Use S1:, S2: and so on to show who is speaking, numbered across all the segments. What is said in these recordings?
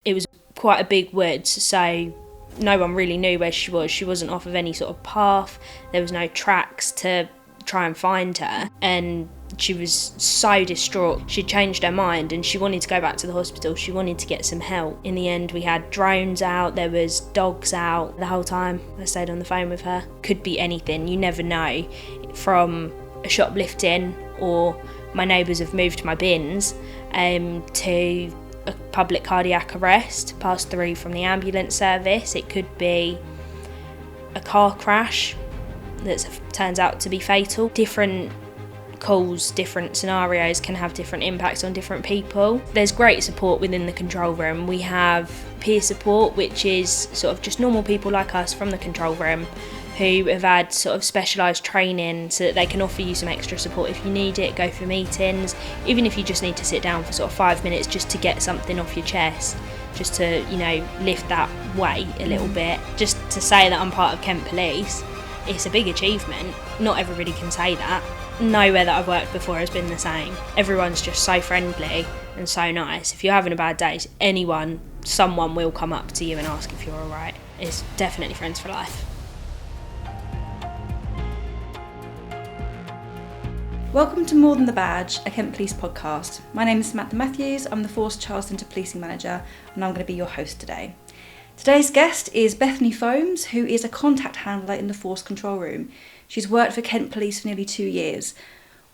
S1: It was quite a big woods, so no one really knew where she was. She wasn't off of any sort of path. There was no tracks to try and find her, and she was so distraught. She'd changed her mind and she wanted to go back to the hospital. She wanted to get some help. In the end, we had drones out, there was dogs out the whole time I stayed on the phone with her. Could be anything, you never know, from a shoplifting or my neighbours have moved my bins to a public cardiac arrest, passed through from the ambulance service. It could be a car crash that turns out to be fatal. Different calls, different scenarios can have different impacts on different people. There's great support within the control room. We have peer support, which is sort of just normal people like us from the control room who have had sort of specialised training so that they can offer you some extra support if you need it, go for meetings, even if you just need to sit down for sort of 5 minutes just to get something off your chest, just to, lift that weight a little bit. Just to say that I'm part of Kent Police, it's a big achievement. Not everybody can say that. Nowhere that I've worked before has been the same. Everyone's just so friendly and so nice. If you're having a bad day, someone will come up to you and ask if you're alright. It's definitely friends for life.
S2: Welcome to More Than the Badge, a Kent Police podcast. My name is Samantha Matthews, I'm the Force Charles Centre Policing Manager, and I'm going to be your host today. Today's guest is Bethani Fomes, who is a contact handler in the Force Control Room. She's worked for Kent Police for nearly 2 years.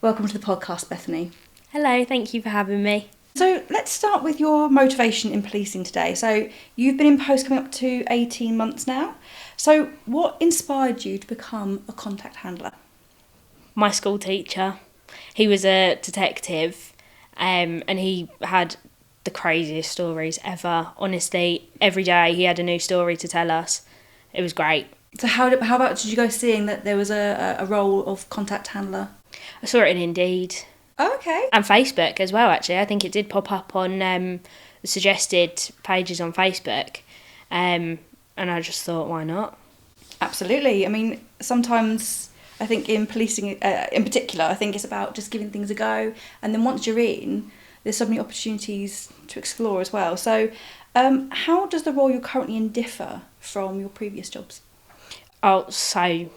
S2: Welcome to the podcast, Bethani.
S1: Hello, thank you for having me.
S2: So let's start with your motivation in policing today. So you've been in post coming up to 18 months now. So what inspired you to become a contact handler?
S1: My school teacher. He was a detective and he had the craziest stories ever. Honestly, every day he had a new story to tell us. It was great.
S2: So how about did you go seeing that there was a role of contact handler?
S1: I saw it in Indeed.
S2: Oh, okay.
S1: And Facebook as well, actually. I think it did pop up on the suggested pages on Facebook. And I just thought, why not?
S2: Absolutely. I mean, sometimes I think in policing in particular, I think it's about just giving things a go. And then once you're in, there's so many opportunities to explore as well. So how does the role you're currently in differ from your previous jobs?
S1: Oh, so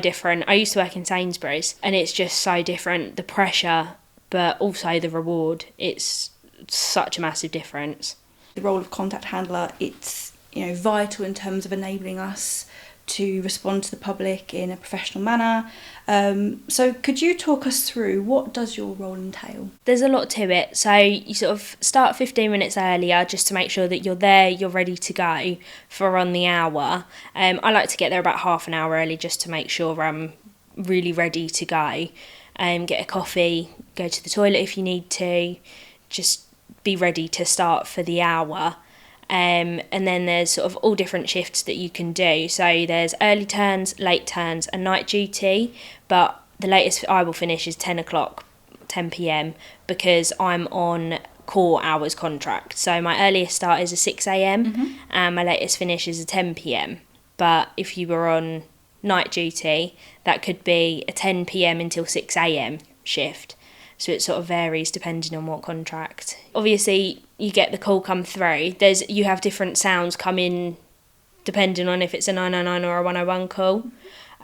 S1: different. I used to work in Sainsbury's and it's just so different. The pressure, but also the reward. It's such a massive difference.
S2: The role of contact handler, it's vital in terms of enabling us to respond to the public in a professional manner. So could you talk us through what does your role entail?
S1: There's a lot to it. So you sort of start 15 minutes earlier just to make sure that you're there, you're ready to go for on the hour. I like to get there about half an hour early just to make sure I'm really ready to go. Get a coffee, go to the toilet if you need to, just be ready to start for the hour. And then there's sort of all different shifts that you can do. So there's early turns, late turns and night duty, but the latest I will finish is 10 p.m. because I'm on core hours contract. So my earliest start is a 6 a.m. and my latest finish is a 10 p.m. But if you were on night duty, that could be a 10 p.m. until 6 a.m. shift. So it sort of varies depending on what contract. Obviously, you get the call come through. You have different sounds come in depending on if it's a 999 or a 101 call.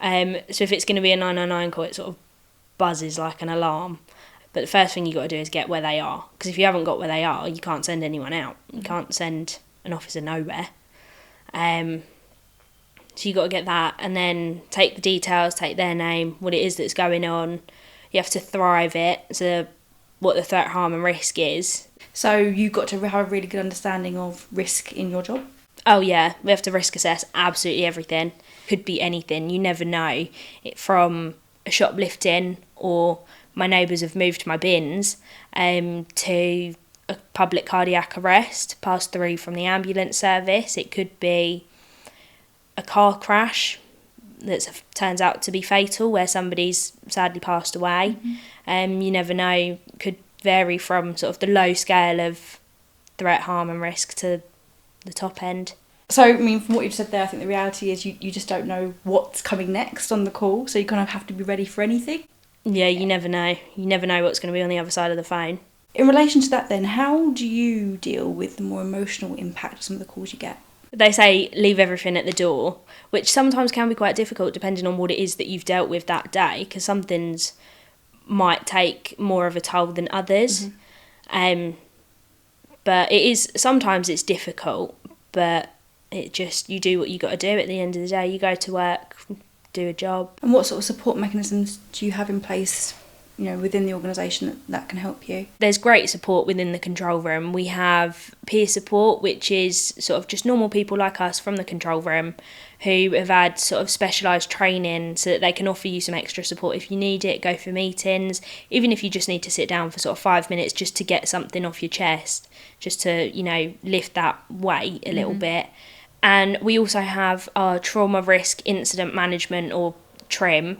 S1: So if it's going to be a 999 call, it sort of buzzes like an alarm. But the first thing you got to do is get where they are. Because if you haven't got where they are, you can't send anyone out. You can't send an officer nowhere. So you got to get that and then take the details, take their name, what it is that's going on. You have to thrive it, so what the threat, harm and risk is.
S2: So you've got to have a really good understanding of risk in your job?
S1: Oh yeah, we have to risk assess absolutely everything. Could be anything, you never know. From a shoplifting or my neighbours have moved my bins to a public cardiac arrest, passed through from the ambulance service. It could be a car crash that turns out to be fatal, where somebody's sadly passed away. You never know, could vary from sort of the low scale of threat, harm and risk to the top end.
S2: So, I mean, from what you've said there, I think the reality is you just don't know what's coming next on the call, so you kind of have to be ready for anything.
S1: Yeah, you never know. You never know what's going to be on the other side of the phone.
S2: In relation to that then, how do you deal with the more emotional impact of some of the calls you get?
S1: They say leave everything at the door, which sometimes can be quite difficult depending on what it is that you've dealt with that day, because some things might take more of a toll than others. But sometimes it's difficult, but you do what you got to do at the end of the day. You go to work, do a job.
S2: And what sort of support mechanisms do you have in place, within the organisation that can help you?
S1: There's great support within the control room. We have peer support, which is sort of just normal people like us from the control room who have had sort of specialised training so that they can offer you some extra support if you need it, go for meetings, even if you just need to sit down for sort of 5 minutes just to get something off your chest, just to, lift that weight a little bit. And we also have our trauma risk incident management, or TRIM,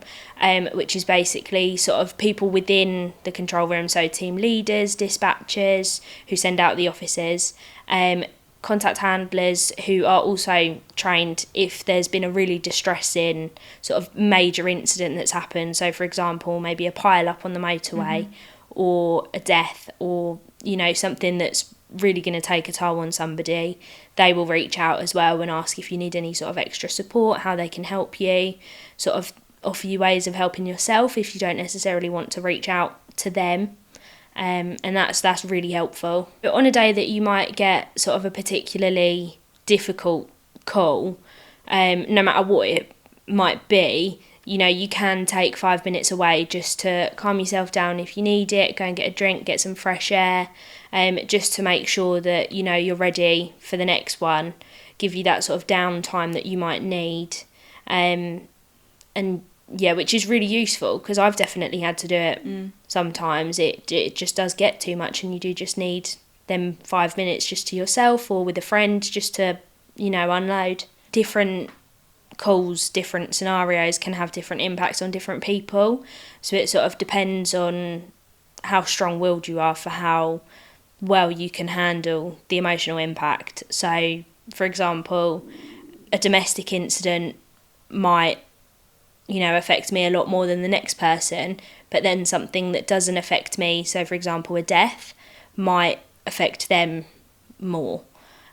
S1: which is basically sort of people within the control room, so team leaders, dispatchers who send out the officers, contact handlers who are also trained if there's been a really distressing sort of major incident that's happened. So for example, maybe a pile up on the motorway, or a death, or something that's really going to take a toll on somebody. They will reach out as well and ask if you need any sort of extra support, how they can help you, sort of offer you ways of helping yourself if you don't necessarily want to reach out to them. And that's really helpful. But on a day that you might get sort of a particularly difficult call, no matter what it might be, you can take 5 minutes away just to calm yourself down if you need it, go and get a drink, get some fresh air, just to make sure that, you're ready for the next one, give you that sort of downtime that you might need. Which is really useful, because I've definitely had to do it sometimes. It just does get too much, and you do just need them 5 minutes just to yourself or with a friend just to, unload. Different calls, different scenarios can have different impacts on different people. So it sort of depends on how strong-willed you are for how well you can handle the emotional impact. So, for example, a domestic incident might affect me a lot more than the next person, but then something that doesn't affect me, so for example a death, might affect them more.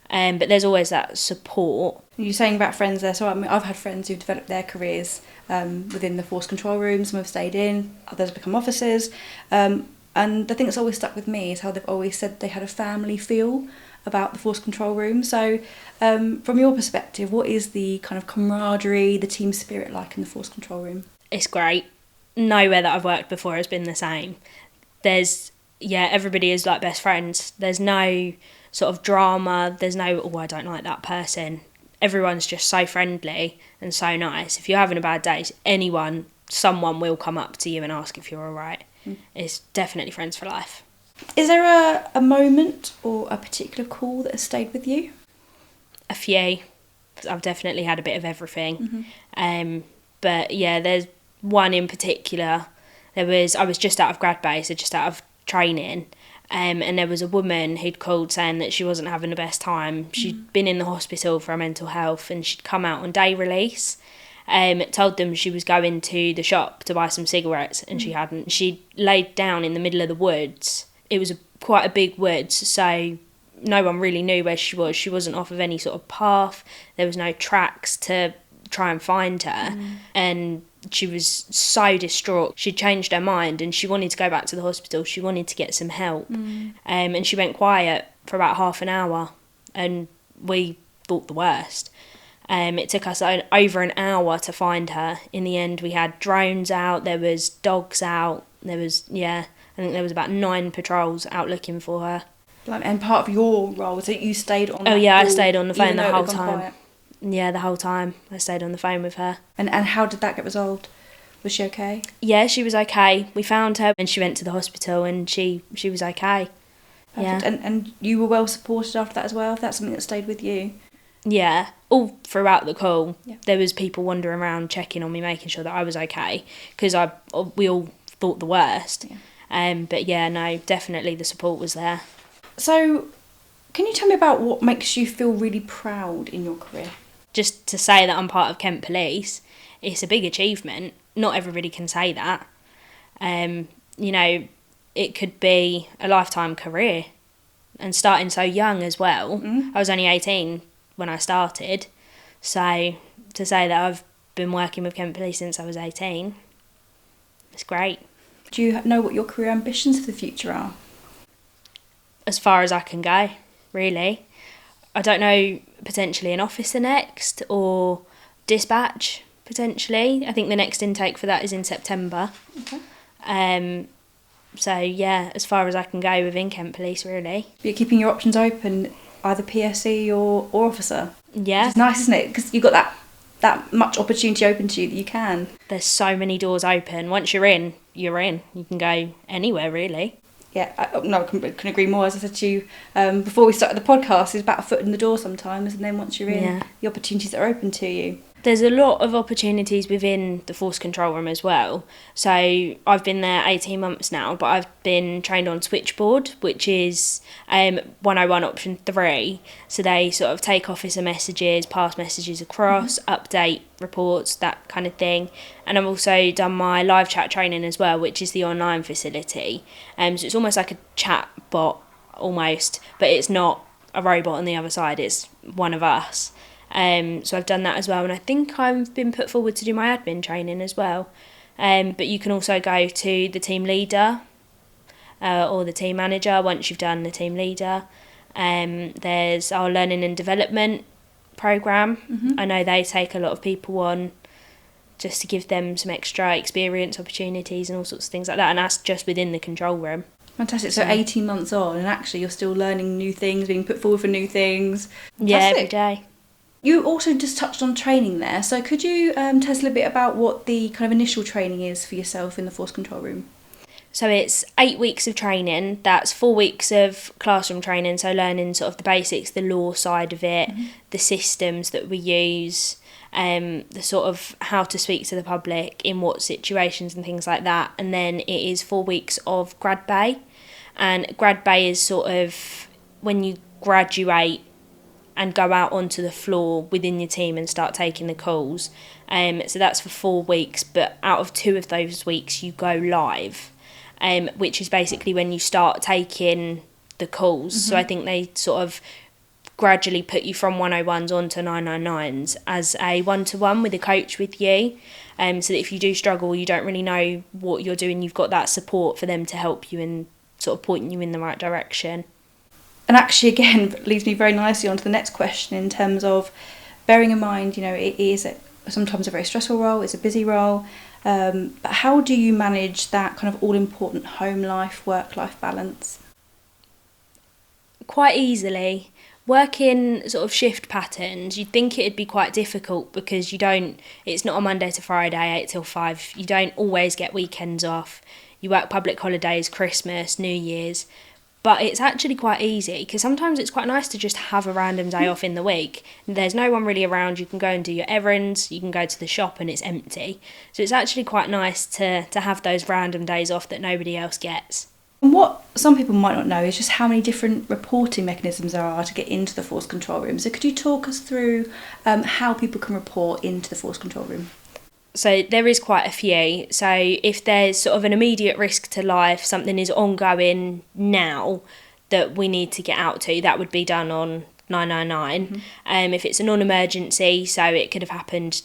S1: But there's always that support.
S2: You're saying about friends there, so I've had friends who've developed their careers within the force control room. Some have stayed in, others have become officers, and the thing that's always stuck with me is how they've always said they had a family feel about the force control room. So from your perspective, what is the kind of camaraderie, the team spirit like in the force control room?
S1: It's great. Nowhere that I've worked before has been the same. Everybody is like best friends. There's no sort of drama, there's no, I don't like that person. Everyone's just so friendly and so nice. If you're having a bad day, someone will come up to you and ask if you're alright. It's definitely friends for life.
S2: Is there a moment or a particular call that has stayed with you?
S1: A few. I've definitely had a bit of everything. But yeah, there's one in particular. I was just out of grad base, so just out of training, and there was a woman who'd called saying that she wasn't having the best time. She'd been in the hospital for her mental health, and she'd come out on day release. Told them she was going to the shop to buy some cigarettes, and she hadn't. She laid down in the middle of the woods. It was quite a big woods, so no one really knew where she was. She wasn't off of any sort of path. There was no tracks to try and find her. And she was so distraught. She'd changed her mind and she wanted to go back to the hospital. She wanted to get some help. And she went quiet for about half an hour, and we thought the worst. It took us over an hour to find her. In the end, we had drones out, there was dogs out, I think there was about 9 patrols out looking for her.
S2: And part of your role was that you stayed on
S1: I stayed on the phone the whole time.
S2: Quiet.
S1: Yeah, the whole time. I stayed on the phone with her.
S2: And how did that get resolved? Was she okay?
S1: Yeah, she was okay. We found her and she went to the hospital and she was okay.
S2: Perfect. Yeah. And you were well supported after that as well? If that's something that stayed with you?
S1: Yeah, all throughout the call.
S2: Yeah.
S1: There was people wandering around checking on me, making sure that I was okay, because we all thought the worst. Yeah. But yeah, no, definitely the support was there.
S2: So, can you tell me about what makes you feel really proud in your career?
S1: Just to say that I'm part of Kent Police, it's a big achievement. Not everybody can say that. it could be a lifetime career, and starting so young as well. I was only 18 when I started, so to say that I've been working with Kent Police since I was 18, it's great.
S2: Do you know what your career ambitions for the future are?
S1: As far as I can go, really. I don't know, potentially an officer next, or dispatch, potentially. I think the next intake for that is in September.
S2: Okay.
S1: So, yeah, as far as I can go within Kent Police, really.
S2: You're keeping your options open, either PSE or officer.
S1: Yeah.
S2: It's nice, isn't it? Because you've got that much opportunity open to you that you can.
S1: There's so many doors open. Once you're in, you're in. You can go anywhere, really.
S2: Yeah, I can agree more. As I said to you before we started the podcast, it's about a foot in the door sometimes, and then once you're in, the opportunities that are open to you.
S1: There's a lot of opportunities within the force control room as well. So I've been there 18 months now, but I've been trained on switchboard, which is 101 option 3. So they sort of take officer messages, pass messages across, update reports, that kind of thing. And I've also done my live chat training as well, which is the online facility. So it's almost like a chat bot almost, but it's not a robot on the other side, it's one of us. So I've done that as well, and I think I've been put forward to do my admin training as well. But you can also go to the team leader or the team manager once you've done the team leader. There's our learning and development programme. I know they take a lot of people on just to give them some extra experience opportunities and all sorts of things like that, and that's just within the control room.
S2: Fantastic. So 18 months on, and actually you're still learning new things, being put forward for new things. Fantastic.
S1: Yeah, every day.
S2: You also just touched on training there, so could you tell us a little bit about what the kind of initial training is for yourself in the force control room?
S1: So it's 8 weeks of training. That's 4 weeks of classroom training, so learning sort of the basics, the law side of it, the systems that we use, the sort of how to speak to the public, in what situations and things like that. And then it is 4 weeks of grad bay, and grad bay is sort of when you graduate and go out onto the floor within your team and start taking the calls. So that's for 4 weeks, but out of 2 of those weeks you go live, which is basically when you start taking the calls. So I think they sort of gradually put you from 101s onto 999s as a one-to-one with a coach with you, so that if you do struggle, you don't really know what you're doing, you've got that support for them to help you and sort of point you in the right direction.
S2: And actually, again, leads me very nicely on to the next question in terms of bearing in mind, it is sometimes a very stressful role, it's a busy role, but how do you manage that kind of all-important home life, work-life balance?
S1: Quite easily. Working sort of shift patterns, you'd think it'd be quite difficult because it's not a Monday to Friday, 8 till 5. You don't always get weekends off. You work public holidays, Christmas, New Year's. But it's actually quite easy because sometimes it's quite nice to just have a random day off in the week. There's no one really around. You can go and do your errands. You can go to the shop and it's empty. So it's actually quite nice to have those random days off that nobody else gets.
S2: And what some people might not know is just how many different reporting mechanisms there are to get into the force control room. So could you talk us through how people can report into the force control room?
S1: So there is quite a few. So if there's sort of an immediate risk to life, something is ongoing now that we need to get out to, that would be done on 999. If it's a non-emergency, so it could have happened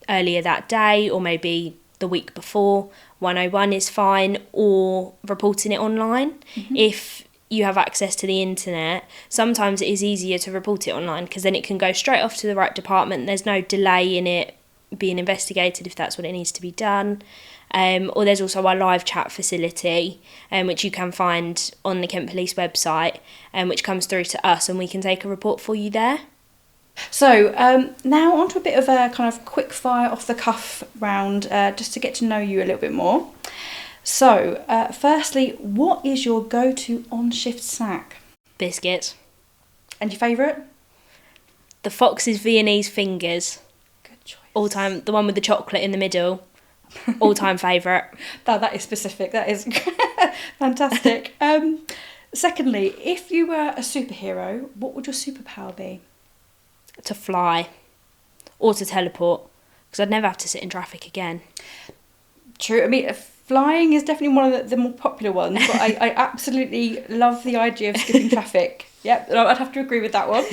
S1: earlier that day or maybe the week before, 101 is fine, or reporting it online. If you have access to the internet, sometimes it is easier to report it online because then it can go straight off to the right department. There's no delay in it being investigated if that's what it needs to be done. Or there's also our live chat facility, which you can find on the Kent Police website, which comes through to us and we can take a report for you there.
S2: So now on to a bit of a kind of quick fire off the cuff round, just to get to know you a little bit more. So firstly, what is your go-to on-shift snack?
S1: Biscuits.
S2: And your favourite?
S1: The Fox's Viennese fingers.
S2: Good choice.
S1: All time, the one with the chocolate in the middle. All time favourite.
S2: That is specific. That is fantastic. Secondly, if you were a superhero, what would your superpower be?
S1: To fly. Or to teleport. Because I'd never have to sit in traffic again.
S2: True. I mean, Flying is definitely one of the more popular ones, but I absolutely love the idea of skipping traffic. Yep, I'd have to agree with that one.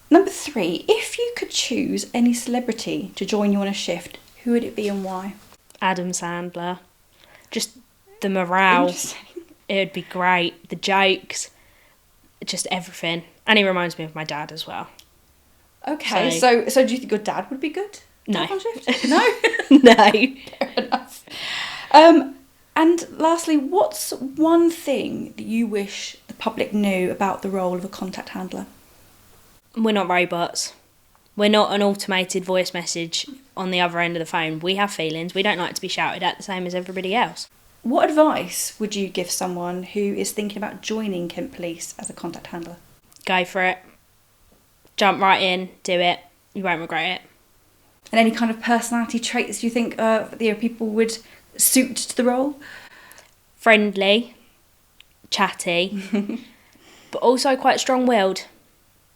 S2: Number 3, if you could choose any celebrity to join you on a shift, who would it be and why?
S1: Adam Sandler. Just the morale. It would be great. The jokes. Just everything. And he reminds me of my dad as well.
S2: Okay, so do you think your dad would be good?
S1: No.
S2: On shift? No?
S1: No.
S2: Fair enough. And lastly, what's one thing that you wish the public knew about the role of a contact handler?
S1: We're not robots. We're not an automated voice message on the other end of the phone. We have feelings. We don't like to be shouted at the same as everybody else.
S2: What advice would you give someone who is thinking about joining Kent Police as a contact handler?
S1: Go for it. Jump right in. Do it. You won't regret it.
S2: And any kind of personality traits you think people would suit to the role?
S1: Friendly, chatty, but also quite strong-willed.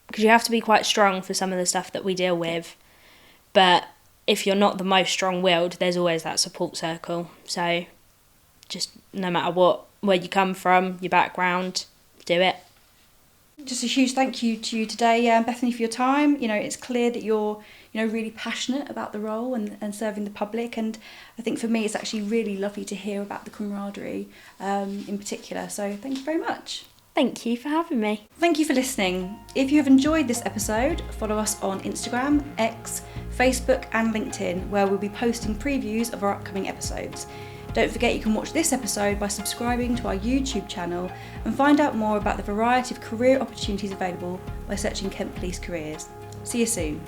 S1: Because you have to be quite strong for some of the stuff that we deal with. But if you're not the most strong-willed, there's always that support circle. So just no matter where you come from, your background, do it.
S2: Just a huge thank you to you today, Bethany, for your time. It's clear that you're really passionate about the role and serving the public, and I think for me it's actually really lovely to hear about the camaraderie in particular, so thank you very much.
S1: Thank you for having me.
S2: Thank you for listening. If you have enjoyed this episode, follow us on Instagram, X, Facebook and LinkedIn, where we'll be posting previews of our upcoming episodes. Don't forget you can watch this episode by subscribing to our YouTube channel and find out more about the variety of career opportunities available by searching Kent Police Careers. See you soon.